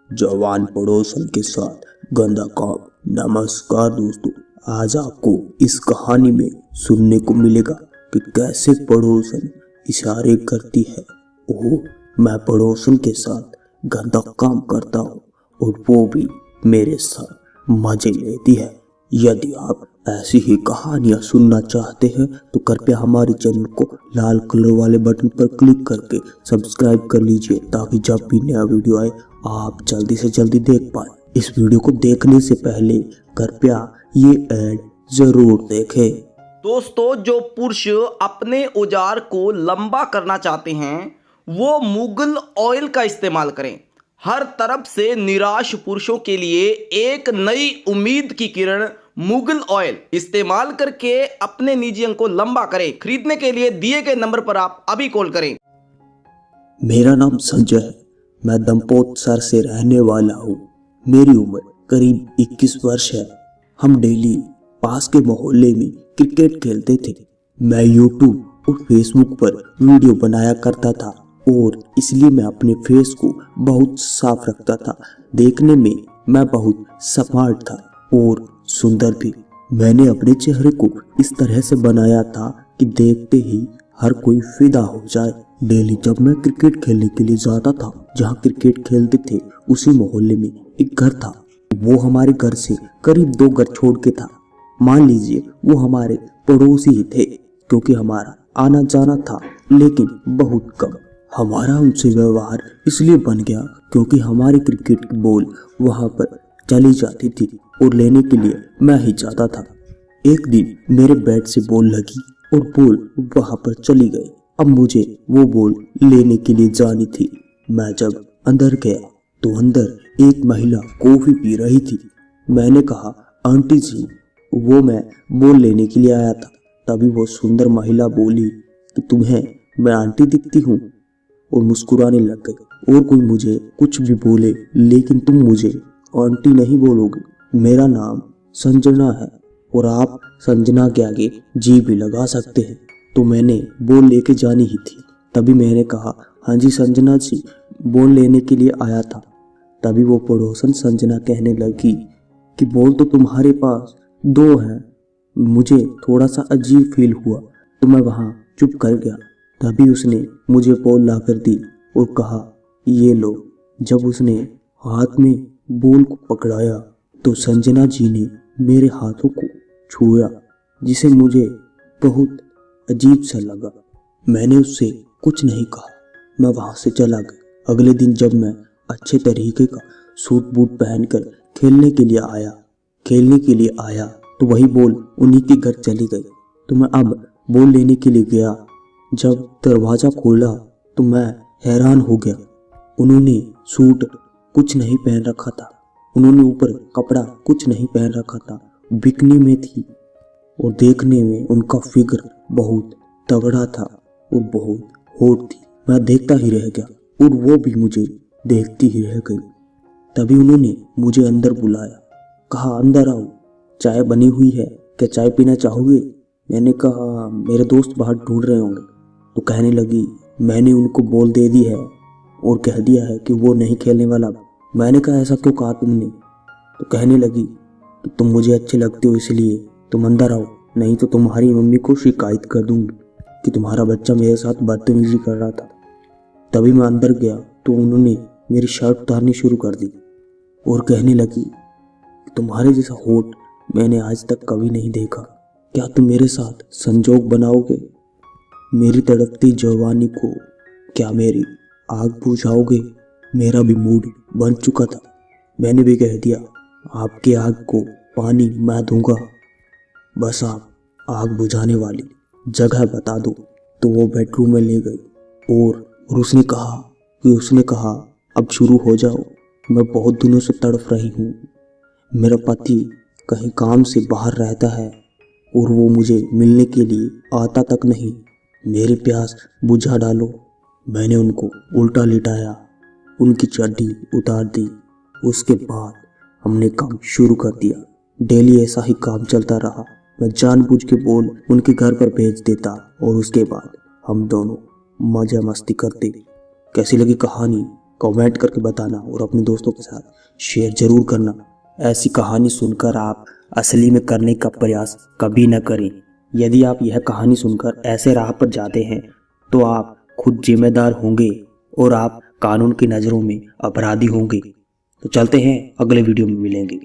जवान पड़ोसन के साथ गंदा काम। नमस्कार दोस्तों, आज आपको इस कहानी में सुनने को मिलेगा कि कैसे पड़ोसन इशारे करती है। ओह, मैं पड़ोसन के साथ गंदा काम करता हूँ और वो भी मेरे साथ मजे लेती है। यदि आप ऐसी ही कहानियाँ सुनना चाहते हैं तो कृपया हमारे चैनल को लाल कलर वाले बटन पर क्लिक करके सब्सक्राइब कर लीजिए, ताकि जब भी नया वीडियो आए आप जल्दी से जल्दी देख पाए। इस वीडियो को देखने से पहले कृपया ये ऐड जरूर देखें। दोस्तों, जो पुरुष अपने औजार को लंबा करना चाहते हैं वो मुगल ऑयल का इस्तेमाल करें। हर तरफ से निराश पुरुषों के लिए एक नई उम्मीद की किरण मुगल ऑयल इस्तेमाल करके अपने निजी अंग को लंबा करें। खरीदने के लिए दिए गए नंबर पर आप अभी कॉल करें। मेरा नाम संजय है। मैं दंपोतसर से रहने वाला हूँ। मेरी उम्र करीब 21 वर्ष है। हम डेली पास के मोहल्ले में क्रिकेट खेलते थे। मैं यूट्यूब और फेसबुक पर वीडियो बनाया करता था और इसलिए मैं अपने फेस को बहुत साफ रखता था। देखने में मैं बहुत स्मार्ट था और सुंदर भी। मैंने अपने चेहरे को इस तरह से बनाया था कि देखते ही हर कोई फिदा हो जाए। डेली जब मैं क्रिकेट खेलने के लिए जाता था, जहाँ क्रिकेट खेलते थे उसी मोहल्ले में एक घर था। वो हमारे घर से करीब 2 घर छोड़ के था। मान लीजिए वो हमारे पड़ोसी ही थे, क्योंकि हमारा आना जाना था लेकिन बहुत कम। हमारा उनसे व्यवहार इसलिए बन गया क्योंकि हमारी क्रिकेट की बॉल वहां पर चली जाती थी और लेने के लिए मैं ही जाता था। एक दिन मेरे बैट से बॉल लगी और बॉल वहां पर चली गई। अब मुझे वो बॉल लेने के लिए जानी थी। मैं जब अंदर गया तो अंदर एक महिला कॉफी पी रही थी। मैंने कहा, आंटी जी, वो मैं बॉल लेने के लिए आया था। तभी वो सुंदर महिला बोली कि तुम्हें मैं आंटी दिखती हूँ, और मुस्कुराने लग गई। और कोई मुझे कुछ भी बोले लेकिन तुम मुझे आंटी नहीं बोलोगे। मेरा नाम संजना है और आप संजना के आगे जी भी लगा सकते हैं। तो मैंने बॉल लेके जानी ही थी। तभी मैंने कहा, हाँ जी संजना जी, बॉल लेने के लिए आया था। तभी वो पड़ोसन संजना कहने लगी कि बॉल तो तुम्हारे पास 2 हैं। मुझे थोड़ा सा अजीब फील हुआ तो मैं वहाँ चुप कर गया। तभी उसने मुझे बॉल ला कर दी और कहा, ये लो। जब उसने हाथ में बॉल को पकड़ाया तो संजना जी ने मेरे हाथों को छुआ, जिसे मुझे बहुत अजीब सा लगा। मैंने उससे कुछ नहीं कहा, मैं वहां से चला गया। अगले दिन जब मैं अच्छे तरीके का सूट बूट पहनकर खेलने के लिए आया तो वही बॉल उन्हीं के घर चली गई। तो मैं अब बॉल लेने के लिए गया। जब दरवाजा खोला तो मैं हैरान हो गया। उन्होंने सूट कुछ नहीं पहन रखा था, उन्होंने ऊपर कपड़ा कुछ नहीं पहन रखा था। बिकनी में थी और देखने में उनका फिगर बहुत तगड़ा था और बहुत हॉट थी। मैं देखता ही रह गया और वो भी मुझे देखती ही रह गई। तभी उन्होंने मुझे अंदर बुलाया, कहा, अंदर आओ, चाय बनी हुई है, क्या चाय पीना चाहोगे? मैंने कहा, मेरे दोस्त बाहर ढूंढ रहे होंगे। तो कहने लगी, मैंने उनको बॉल दे दी है और कह दिया है कि वो नहीं खेलने वाला। मैंने कहा, ऐसा क्यों कहा तुमने? तो कहने लगी कि तुम मुझे अच्छे लगते हो इसलिए तुम अंदर आओ, नहीं तो तुम्हारी मम्मी को शिकायत कर दूंगी कि तुम्हारा बच्चा मेरे साथ बदतमीजी कर रहा था। तभी मैं अंदर गया तो उन्होंने मेरी शर्ट उतारनी शुरू कर दी और कहने लगी, तुम्हारे जैसा होठ मैंने आज तक कभी नहीं देखा। क्या तुम मेरे साथ संजोग बनाओगे? मेरी तड़पती जवानी को क्या मेरी आग बुझाओगे? मेरा भी मूड बन चुका था। मैंने भी कह दिया, आपके आग को पानी मैं दूंगा, बस आप आग बुझाने वाली जगह बता दो। तो वो बेडरूम में ले गई और उसने कहा अब शुरू हो जाओ। मैं बहुत दिनों से तड़प रही हूँ। मेरा पति कहीं काम से बाहर रहता है और वो मुझे मिलने के लिए आता तक नहीं। मेरी प्यास बुझा डालो। मैंने उनको उल्टा लिटाया, उनकी चड्डी उतार दी। उसके बाद हमने काम शुरू कर दिया। डेली ऐसा ही काम चलता रहा। मैं जानबूझ के बॉल उनके घर पर भेज देता और उसके बाद हम दोनों मजा मस्ती करते। कैसी लगी कहानी? कमेंट करके बताना और अपने दोस्तों के साथ शेयर जरूर करना। ऐसी कहानी सुनकर आप असली में करने का प्रयास कभी न करें। यदि आप यह कहानी सुनकर ऐसे राह पर जाते हैं तो आप खुद जिम्मेदार होंगे और आप कानून की नज़रों में अपराधी होंगे। तो चलते हैं, अगले वीडियो में मिलेंगे।